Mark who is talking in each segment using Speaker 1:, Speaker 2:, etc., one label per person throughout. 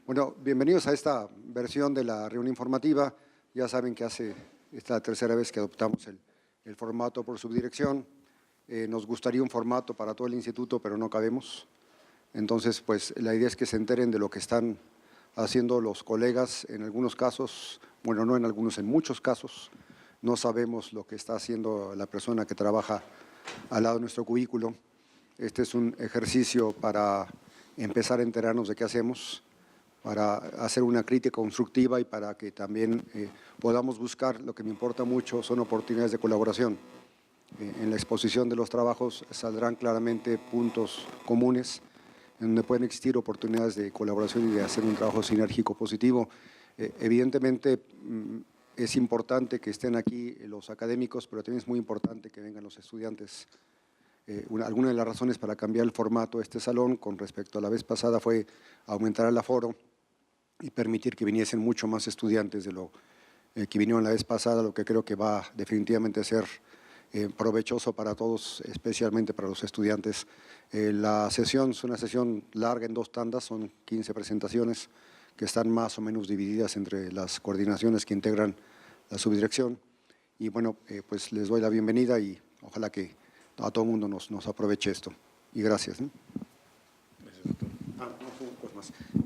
Speaker 1: Bueno, bienvenidos a esta versión de la reunión informativa. Ya saben que esta es la tercera vez que adoptamos el formato por subdirección. Nos gustaría un formato para todo el instituto, pero no cabemos. Entonces, pues la idea es que se enteren de lo que están haciendo los colegas en algunos casos, bueno, no en algunos, en muchos casos. No sabemos lo que está haciendo la persona que trabaja al lado de nuestro cubículo. Este es un ejercicio para empezar a enterarnos de qué hacemos, para hacer una crítica constructiva y para que también podamos buscar, lo que me importa mucho, son oportunidades de colaboración. En la exposición de los trabajos saldrán claramente puntos comunes en donde pueden existir oportunidades de colaboración y de hacer un trabajo sinérgico positivo. Evidentemente, es importante que estén aquí los académicos, pero también es muy importante que vengan los estudiantes. Alguna de las razones para cambiar el formato de este salón con respecto a la vez pasada fue aumentar el aforo y permitir que viniesen mucho más estudiantes de lo que vinieron la vez pasada, lo que creo que va definitivamente a ser provechoso para todos, especialmente para los estudiantes. La sesión es una sesión larga en 2 tandas, son 15 presentaciones que están más o menos divididas entre las coordinaciones que integran la subdirección. Y bueno, pues les doy la bienvenida y ojalá que a todo el mundo nos aproveche esto. Y gracias. Gracias, doctor.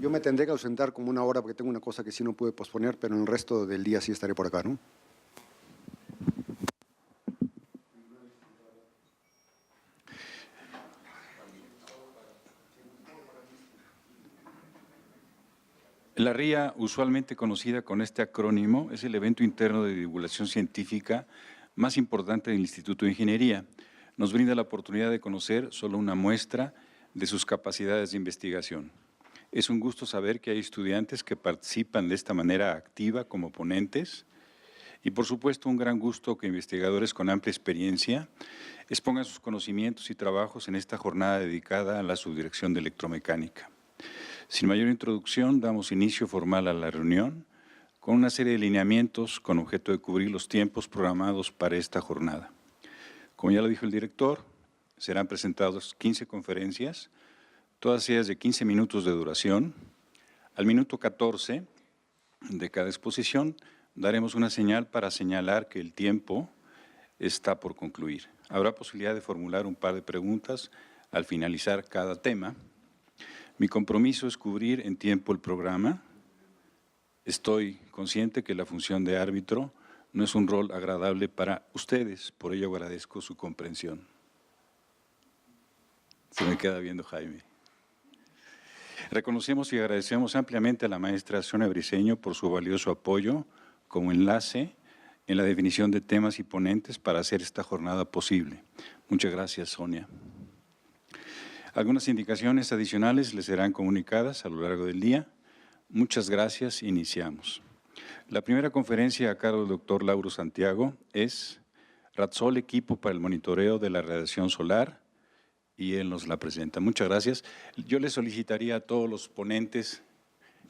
Speaker 1: Yo me tendré que ausentar como 1 hora porque tengo una cosa que sí no pude posponer, pero en el resto del día sí estaré por acá, ¿no?
Speaker 2: La RIA, usualmente conocida con este acrónimo, es el evento interno de divulgación científica más importante del Instituto de Ingeniería. Nos brinda la oportunidad de conocer solo una muestra de sus capacidades de investigación. Es un gusto saber que hay estudiantes que participan de esta manera activa como ponentes y, por supuesto, un gran gusto que investigadores con amplia experiencia expongan sus conocimientos y trabajos en esta jornada dedicada a la subdirección de electromecánica. Sin mayor introducción, damos inicio formal a la reunión con una serie de lineamientos con objeto de cubrir los tiempos programados para esta jornada. Como ya lo dijo el director, serán presentadas 15 conferencias, todas ellas de 15 minutos de duración. Al minuto 14 de cada exposición daremos una señal para señalar que el tiempo está por concluir. Habrá posibilidad de formular un par de preguntas al finalizar cada tema. Mi compromiso es cubrir en tiempo el programa. Estoy consciente que la función de árbitro no es un rol agradable para ustedes, por ello agradezco su comprensión. Se me queda viendo Jaime. Reconocemos y agradecemos ampliamente a la maestra Sonia Briceño por su valioso apoyo como enlace en la definición de temas y ponentes para hacer esta jornada posible. Muchas gracias, Sonia. Algunas indicaciones adicionales les serán comunicadas a lo largo del día. Muchas gracias. Iniciamos. La primera conferencia a cargo del doctor Lauro Santiago es Ratsol, equipo para el monitoreo de la radiación solar, y él nos la presenta. Muchas gracias. Yo le solicitaría a todos los ponentes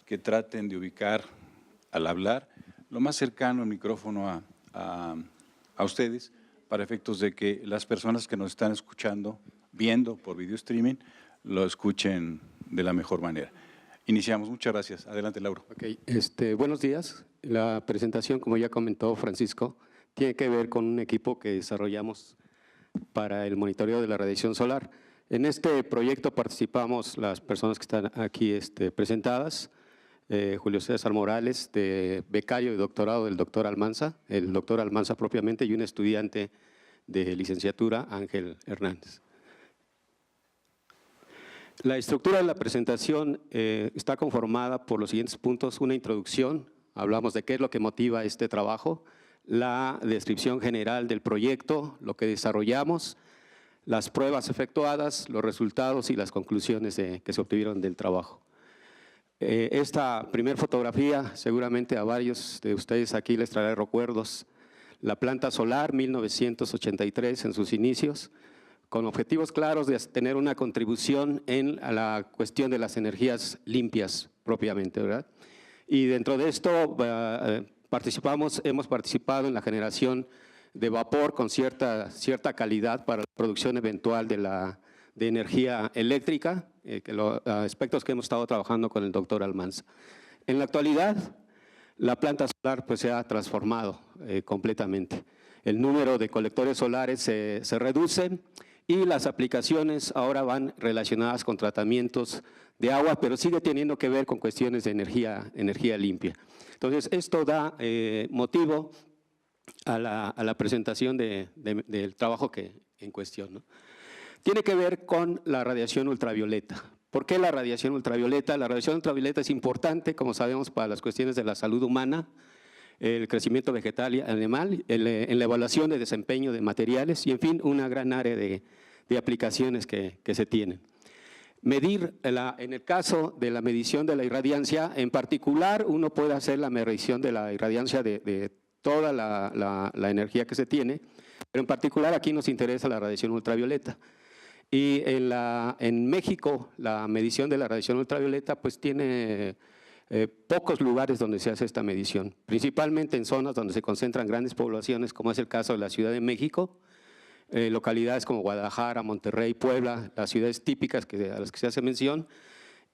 Speaker 2: que traten de ubicar al hablar lo más cercano el micrófono a ustedes, para efectos de que las personas que nos están escuchando, viendo por video streaming, lo escuchen de la mejor manera. Iniciamos. Muchas gracias. Adelante, Lauro.
Speaker 3: Okay. Buenos días. La presentación, como ya comentó Francisco, tiene que ver con un equipo que desarrollamos para el monitoreo de la radiación solar. En este proyecto participamos las personas que están aquí presentadas, Julio César Morales, de becario de doctorado del doctor Almanza, el doctor Almanza propiamente, y un estudiante de licenciatura, Ángel Hernández. La estructura de la presentación está conformada por los siguientes puntos: una introducción, hablamos de qué es lo que motiva este trabajo, la descripción general del proyecto, lo que desarrollamos, las pruebas efectuadas, los resultados y las conclusiones que se obtuvieron del trabajo. Esta primera fotografía seguramente a varios de ustedes aquí les traerá recuerdos. La planta solar, 1983 en sus inicios, con objetivos claros de tener una contribución en la cuestión de las energías limpias propiamente, ¿verdad? Y dentro de esto hemos participado en la generación de vapor con cierta calidad para la producción eventual de de energía eléctrica, aspectos que hemos estado trabajando con el doctor Almanza. En la actualidad, la planta solar pues, se ha transformado completamente. El número de colectores solares se reduce y las aplicaciones ahora van relacionadas con tratamientos de agua, pero sigue teniendo que ver con cuestiones de energía limpia. Entonces, esto da motivo a la presentación del trabajo en cuestión, ¿no? Tiene que ver con la radiación ultravioleta. ¿Por qué la radiación ultravioleta? La radiación ultravioleta es importante, como sabemos, para las cuestiones de la salud humana, el crecimiento vegetal y animal, en la evaluación de desempeño de materiales y, en fin, una gran área de aplicaciones que se tienen. Medir, en el caso de la medición de la irradiancia, en particular, uno puede hacer la medición de la irradiancia de toda la energía que se tiene, pero en particular aquí nos interesa la radiación ultravioleta. Y en México, la medición de la radiación ultravioleta pues tiene pocos lugares donde se hace esta medición, principalmente en zonas donde se concentran grandes poblaciones, como es el caso de la Ciudad de México, localidades como Guadalajara, Monterrey, Puebla, las ciudades típicas a las que se hace mención.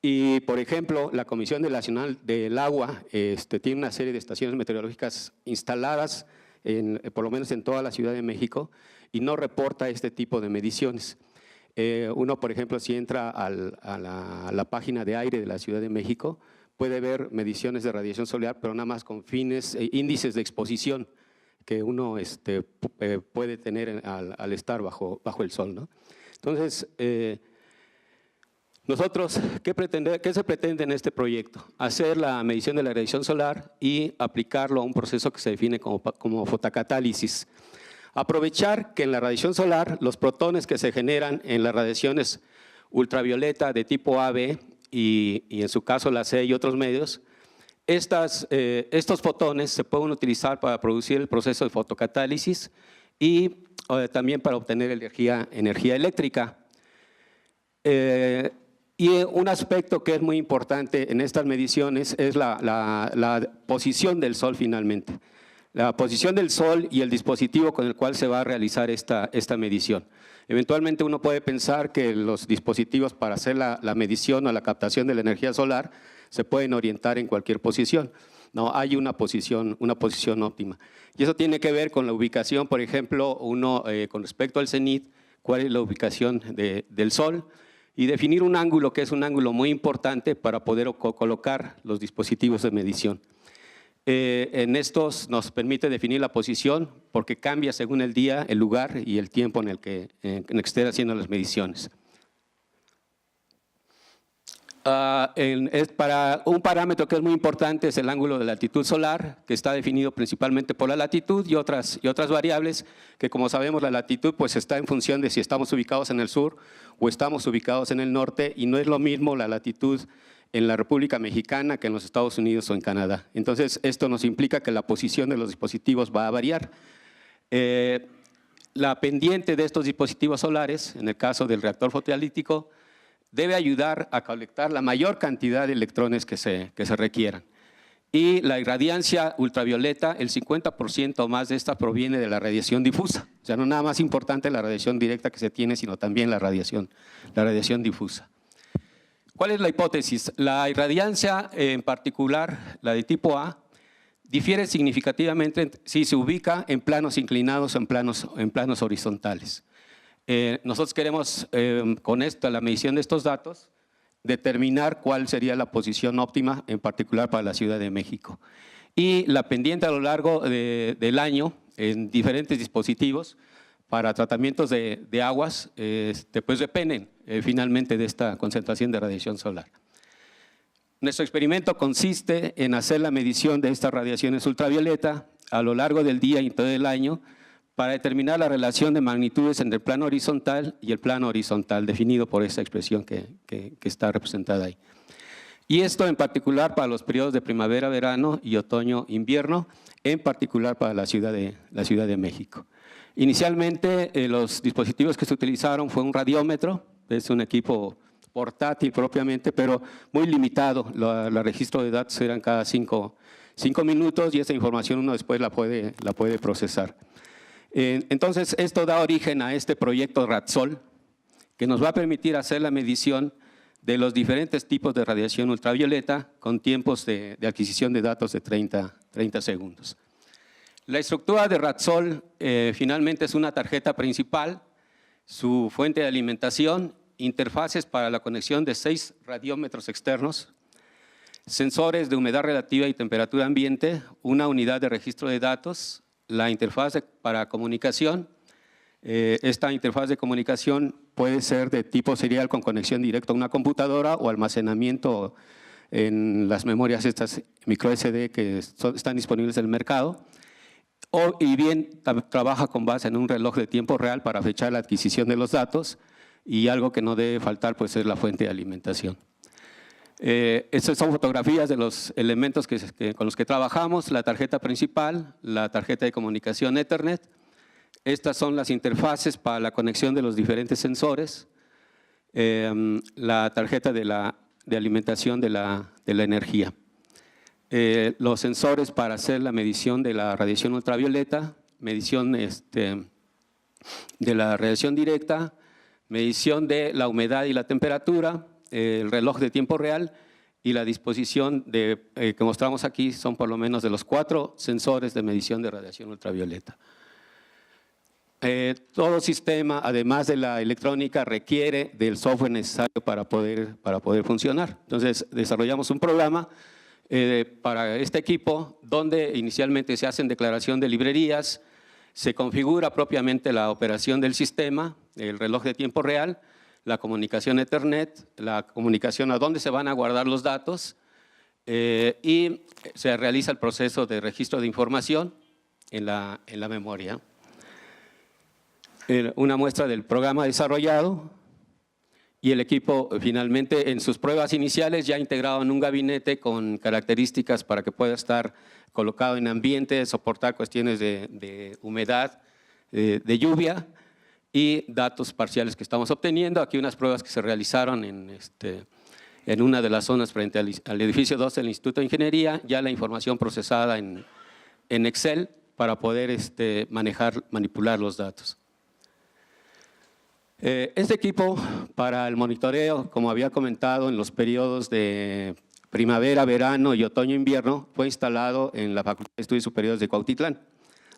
Speaker 3: Y, por ejemplo, la Comisión Nacional del Agua tiene una serie de estaciones meteorológicas instaladas, por lo menos en toda la Ciudad de México, y no reporta este tipo de mediciones. Uno, por ejemplo, si entra a la página de aire de la Ciudad de México, puede ver mediciones de radiación solar, pero nada más con fines, índices de exposición que uno puede tener al estar bajo el sol, ¿no? Entonces, nosotros, ¿qué se pretende en este proyecto? Hacer la medición de la radiación solar y aplicarlo a un proceso que se define como fotocatálisis. Aprovechar que en la radiación solar los protones que se generan en las radiaciones ultravioleta de tipo AB y en su caso la C y otros medios, estos fotones se pueden utilizar para producir el proceso de fotocatálisis y también para obtener energía eléctrica. Y un aspecto que es muy importante en estas mediciones es la posición del Sol finalmente. La posición del Sol y el dispositivo con el cual se va a realizar esta medición. Eventualmente uno puede pensar que los dispositivos para hacer la medición o la captación de la energía solar se pueden orientar en cualquier posición. No, hay una posición óptima. Y eso tiene que ver con la ubicación, por ejemplo, con respecto al cenit, cuál es la ubicación del Sol, y definir un ángulo que es un ángulo muy importante para poder colocar los dispositivos de medición. En estos nos permite definir la posición porque cambia según el día, el lugar y el tiempo en el que esté haciendo las mediciones. Para un parámetro que es muy importante es el ángulo de latitud solar, que está definido principalmente por la latitud y otras variables, que como sabemos la latitud pues está en función de si estamos ubicados en el sur o estamos ubicados en el norte, y no es lo mismo la latitud en la República Mexicana que en los Estados Unidos o en Canadá. Entonces, esto nos implica que la posición de los dispositivos va a variar. La pendiente de estos dispositivos solares, en el caso del reactor fotoanalítico, debe ayudar a colectar la mayor cantidad de electrones que se requieran. Y la irradiancia ultravioleta, el 50% más de esta proviene de la radiación difusa. O sea, no nada más importante la radiación directa que se tiene, sino también la radiación difusa. ¿Cuál es la hipótesis? La irradiancia, en particular la de tipo A, difiere significativamente si se ubica en planos inclinados o en planos horizontales. Nosotros queremos, con la medición de estos datos, determinar cuál sería la posición óptima, en particular para la Ciudad de México. Y la pendiente a lo largo del año, en diferentes dispositivos, para tratamientos de aguas, pues dependen finalmente de esta concentración de radiación solar. Nuestro experimento consiste en hacer la medición de estas radiaciones ultravioleta a lo largo del día y todo el año para determinar la relación de magnitudes entre el plano horizontal y el plano horizontal, definido por esta expresión que está representada ahí. Y esto en particular para los periodos de primavera, verano y otoño-invierno, en particular para la Ciudad de México. Inicialmente los dispositivos que se utilizaron fue un radiómetro, es un equipo portátil propiamente, pero muy limitado. El registro de datos eran cada 5 minutos y esa información uno después la puede procesar. Entonces esto da origen a este proyecto RADSOL, que nos va a permitir hacer la medición de los diferentes tipos de radiación ultravioleta con tiempos de adquisición de datos de 30 segundos. La estructura de RADSOL finalmente es una tarjeta principal, su fuente de alimentación, interfaces para la conexión de 6 radiómetros externos, sensores de humedad relativa y temperatura ambiente, una unidad de registro de datos, la interfaz para comunicación. Esta interfaz de comunicación puede ser de tipo serial con conexión directa a una computadora o almacenamiento en las memorias estas micro SD que están disponibles en el mercado, y bien trabaja con base en un reloj de tiempo real para fechar la adquisición de los datos, y algo que no debe faltar pues es la fuente de alimentación. Estas son fotografías de los elementos con los que trabajamos, la tarjeta principal, la tarjeta de comunicación Ethernet. Estas son las interfaces para la conexión de los diferentes sensores, la tarjeta de alimentación de la energía, los sensores para hacer la medición de la radiación ultravioleta, medición de la radiación directa, medición de la humedad y la temperatura, el reloj de tiempo real y la disposición que mostramos aquí son por lo menos de los 4 sensores de medición de radiación ultravioleta. Todo sistema, además de la electrónica, requiere del software necesario para poder funcionar. Entonces, desarrollamos un programa para este equipo donde inicialmente se hacen declaración de librerías, se configura propiamente la operación del sistema, el reloj de tiempo real, la comunicación Ethernet, la comunicación a dónde se van a guardar los datos y se realiza el proceso de registro de información en la memoria. Una muestra del programa desarrollado y el equipo finalmente en sus pruebas iniciales ya integrado en un gabinete con características para que pueda estar colocado en ambiente, soportar cuestiones de humedad, de lluvia y datos parciales que estamos obteniendo. Aquí unas pruebas que se realizaron en una de las zonas frente al edificio 2 del Instituto de Ingeniería, ya la información procesada en Excel para poder manipular los datos. Este equipo para el monitoreo, como había comentado, en los periodos de primavera, verano y otoño-invierno, fue instalado en la Facultad de Estudios Superiores de Cuautitlán.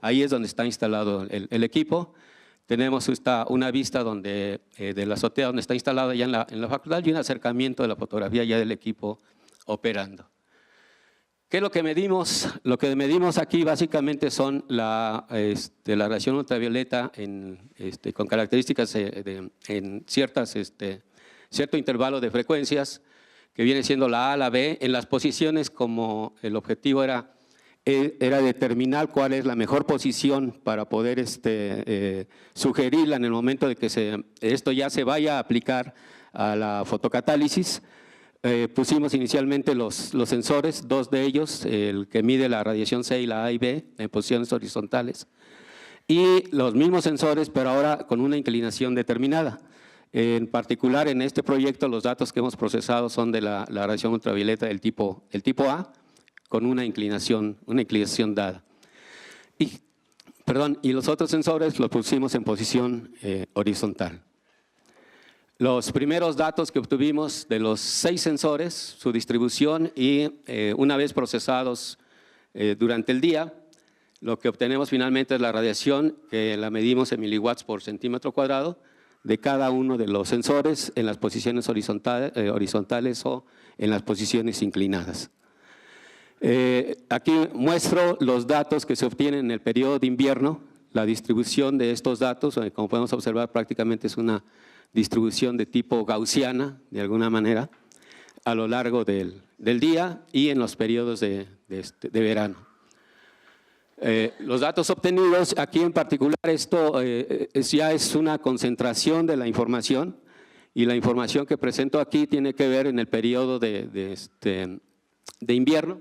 Speaker 3: Ahí es donde está instalado el equipo. Tenemos una vista de la azotea donde está instalado ya en la facultad y un acercamiento de la fotografía ya del equipo operando. ¿Qué es lo que medimos? Lo que medimos aquí básicamente son la radiación ultravioleta con características en cierto intervalo de frecuencias, que viene siendo la A, la B, en las posiciones como el objetivo era determinar cuál es la mejor posición para poder sugerirla en el momento de que esto ya se vaya a aplicar a la fotocatálisis. Pusimos inicialmente los sensores, 2 de ellos, el que mide la radiación C y la A y B en posiciones horizontales, y los mismos sensores, pero ahora con una inclinación determinada. En particular, en este proyecto, los datos que hemos procesado son de la radiación ultravioleta del tipo A, con una inclinación dada. Y los otros sensores los pusimos en posición horizontal. Los primeros datos que obtuvimos de los 6 sensores, su distribución y una vez procesados durante el día, lo que obtenemos finalmente es la radiación, que la medimos en miliwatts por centímetro cuadrado, de cada uno de los sensores en las posiciones horizontales o en las posiciones inclinadas. Aquí muestro los datos que se obtienen en el periodo de invierno, la distribución de estos datos, como podemos observar prácticamente es una distribución de tipo gaussiana, de alguna manera, a lo largo del día y en los periodos de verano. Los datos obtenidos, aquí en particular esto ya es una concentración de la información, y la información que presento aquí tiene que ver en el periodo de invierno.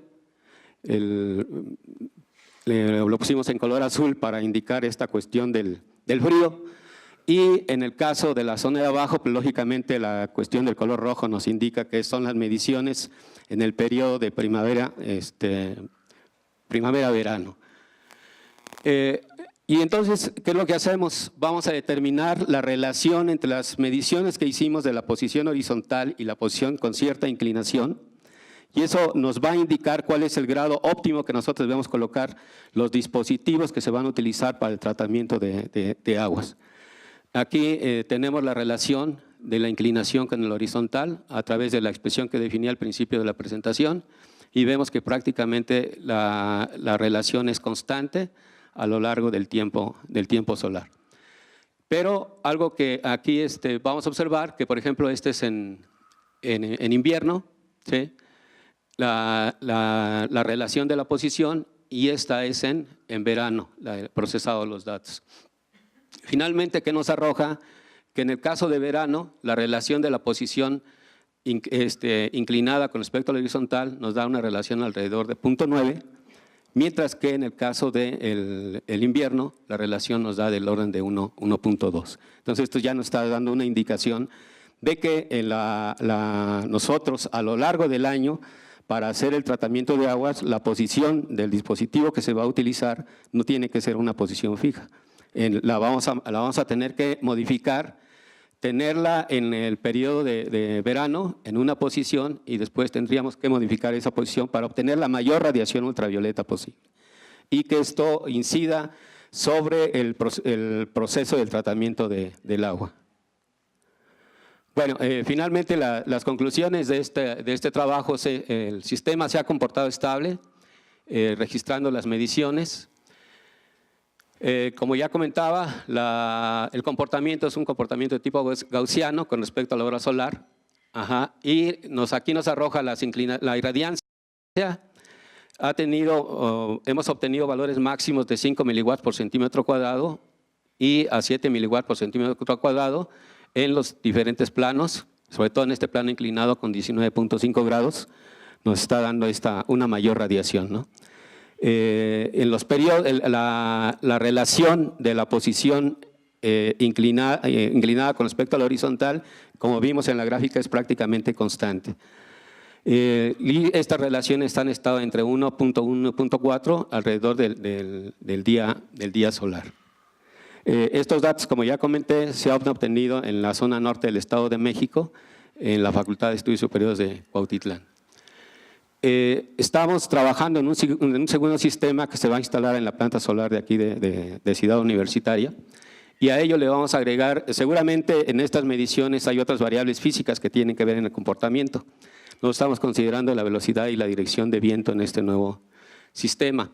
Speaker 3: Lo pusimos en color azul para indicar esta cuestión del frío. Y en el caso de la zona de abajo, pues, lógicamente la cuestión del color rojo nos indica que son las mediciones en el periodo de primavera-verano. Y entonces, ¿qué es lo que hacemos? Vamos a determinar la relación entre las mediciones que hicimos de la posición horizontal y la posición con cierta inclinación, y eso nos va a indicar cuál es el grado óptimo que nosotros debemos colocar los dispositivos que se van a utilizar para el tratamiento de aguas. Aquí tenemos la relación de la inclinación con el horizontal a través de la expresión que definía al principio de la presentación, y vemos que prácticamente la relación es constante a lo largo del tiempo solar. Pero algo que aquí vamos a observar, que por ejemplo este es en invierno, ¿sí? La relación de la posición, y esta es en verano, el procesado de los datos. Finalmente, ¿qué nos arroja? Que en el caso de verano, la relación de la posición inclinada con respecto al horizontal nos da una relación alrededor de 0.9, mientras que en el caso del invierno, la relación nos da del orden de 1.2. Entonces, esto ya nos está dando una indicación de que nosotros a lo largo del año, para hacer el tratamiento de aguas, la posición del dispositivo que se va a utilizar no tiene que ser una posición fija. La vamos a tener que modificar, tenerla en el periodo de verano en una posición, y después tendríamos que modificar esa posición para obtener la mayor radiación ultravioleta posible, y que esto incida sobre el proceso del tratamiento del agua. Bueno, finalmente las conclusiones de este trabajo: el sistema se ha comportado estable, registrando las mediciones. Como ya comentaba, el comportamiento es un comportamiento de tipo gaussiano con respecto a la hora solar. Y aquí nos arroja la irradiancia. Hemos obtenido valores máximos de 5 miliwatts por centímetro cuadrado y a 7 miliwatts por centímetro cuadrado en los diferentes planos, sobre todo en este plano inclinado con 19.5 grados, nos está dando una mayor radiación, ¿no? En los periodos, la relación de la posición inclinada con respecto a la horizontal, como vimos en la gráfica, es prácticamente constante. Y estas relaciones han estado entre 1.1 y 1.4 alrededor del día solar. Estos datos, como ya comenté, se han obtenido en la zona norte del Estado de México, en la Facultad de Estudios Superiores de Cuautitlán. Estamos trabajando en un segundo sistema que se va a instalar en la planta solar de aquí de Ciudad Universitaria, y a ello le vamos a agregar, seguramente en estas mediciones hay otras variables físicas que tienen que ver en el comportamiento. Nosotros estamos considerando la velocidad y la dirección de viento en este nuevo sistema.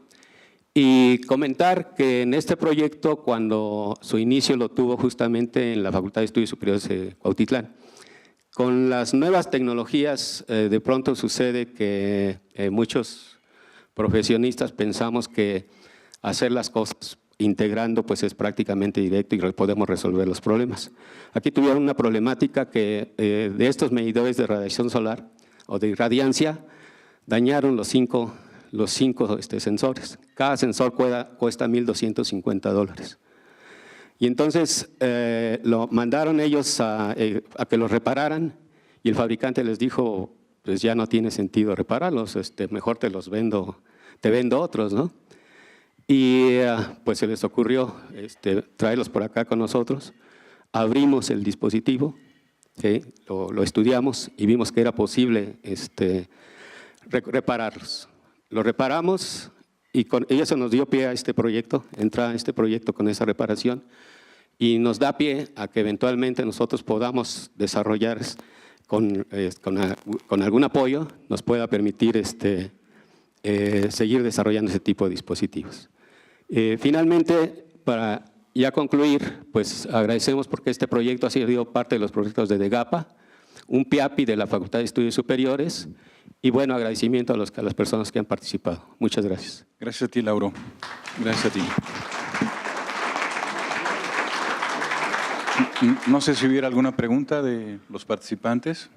Speaker 3: Y comentar que en este proyecto, cuando su inicio lo tuvo justamente en la Facultad de Estudios Superiores de Cuautitlán, con las nuevas tecnologías de pronto sucede que muchos profesionistas pensamos que hacer las cosas integrando pues es prácticamente directo y podemos resolver los problemas. Aquí tuvieron una problemática que de estos medidores de radiación solar o de irradiancia dañaron los cinco sensores. Cada sensor cuesta $1,250. Y entonces lo mandaron ellos a que los repararan, y el fabricante les dijo, pues ya no tiene sentido repararlos, mejor te vendo otros, ¿no? Y pues se les ocurrió traerlos por acá con nosotros. Abrimos el dispositivo, ¿sí? Lo estudiamos y vimos que era posible repararlos. Lo reparamos y eso nos dio pie a este proyecto, entrar a este proyecto con esa reparación, y nos da pie a que eventualmente nosotros podamos desarrollar con algún apoyo, nos pueda permitir seguir desarrollando ese tipo de dispositivos. Finalmente, para ya concluir, pues agradecemos porque este proyecto ha sido parte de los proyectos de DEGAPA, un PIAPI de la Facultad de Estudios Superiores, y bueno, agradecimiento a las personas que han participado. Muchas gracias.
Speaker 2: Gracias a ti, Lauro. Gracias a ti. No sé si hubiera alguna pregunta de los participantes.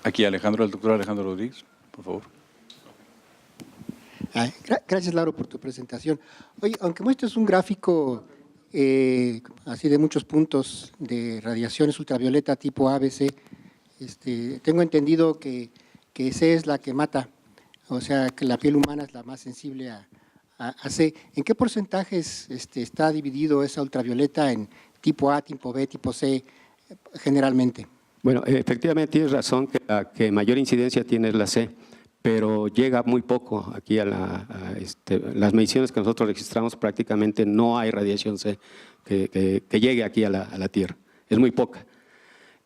Speaker 2: Aquí el doctor Alejandro Rodríguez, por favor.
Speaker 4: Gracias, Lauro, por tu presentación. Oye, aunque muestres un gráfico así de muchos puntos de radiaciones ultravioleta tipo ABC, tengo entendido que C es la que mata, o sea, que la piel humana es la más sensible a C. ¿En qué porcentajes está dividido esa ultravioleta en tipo A, tipo B, tipo C generalmente?
Speaker 3: Bueno, efectivamente tienes razón que la que mayor incidencia tiene es la C, pero llega muy poco aquí a las mediciones que nosotros registramos, prácticamente no hay radiación C que llegue aquí a la Tierra, es muy poca.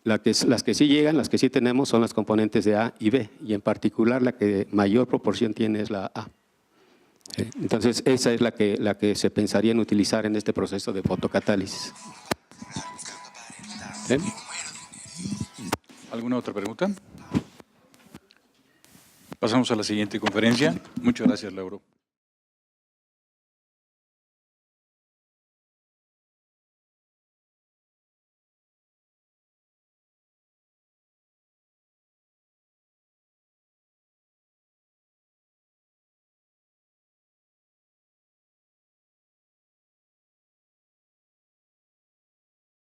Speaker 3: Las que sí llegan, las que sí tenemos son las componentes de A y B, y en particular la que mayor proporción tiene es la A. Entonces, esa es la que se pensaría en utilizar en este proceso de fotocatálisis.
Speaker 2: ¿Alguna otra pregunta? Pasamos a la siguiente conferencia. Muchas gracias, Lauro.